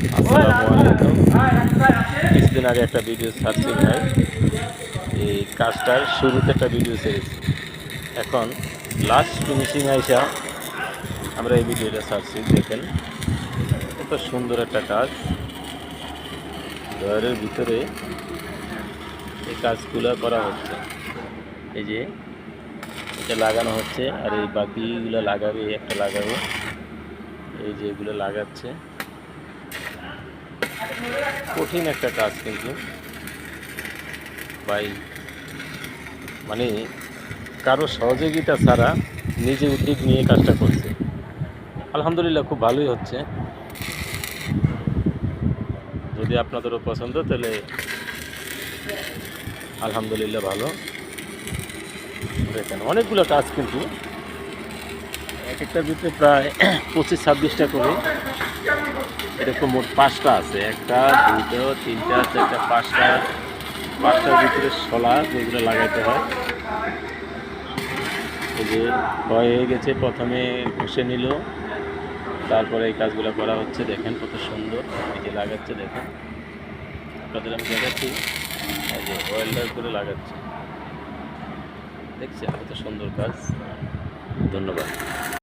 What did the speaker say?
আসসালামু আলাইকুম। কিছুদিন আগে একটা ভিডিও ছাড়ছি ভাই, এই কাজটার শুরুতে একটা ভিডিও ছেড়েছি। এখন লাস্ট ফিনিশিং আইসা আমরা এই ভিডিওটা ছাড়ছি। দেখেন কত সুন্দর একটা কাজ, ঘরের ভিতরে এই কাজগুলো করা হচ্ছে। এই যে এটা লাগানো হচ্ছে, আর এই বাকিগুলো লাগাবে, একটা লাগাবে, এই যে এগুলো লাগাচ্ছে। কঠিন একটা কাজ কিন্তু ভাই, মানে কারো সহযোগিতা ছাড়া নিজে উদ্যোগ নিয়ে কাজটা করছে। আলহামদুলিল্লাহ খুব ভালোই হচ্ছে। যদি আপনাদেরও পছন্দ তাহলে আলহামদুলিল্লাহ ভালো। দেখেন অনেকগুলো কাজ কিন্তু এক একটার ভিতরে প্রায় 25-26টা করে, এরকম মোট 5টা আছে। একটা, দুটো, তিনটা, চারটা, পাঁচটার ভিতরে শলা যেগুলো লাগাইতে হয়। এই যে হয়ে গেছে, প্রথমে ঘষে নিল, তারপরে এই কাজগুলো করা হচ্ছে। দেখেন কত সুন্দর, এই যে লাগাচ্ছে, দেখেন আপনাদের আমি দেখাচ্ছি। এই যে ওয়েল্ডার করে লাগাচ্ছে, দেখছেন কত সুন্দর কাজ। ধন্যবাদ।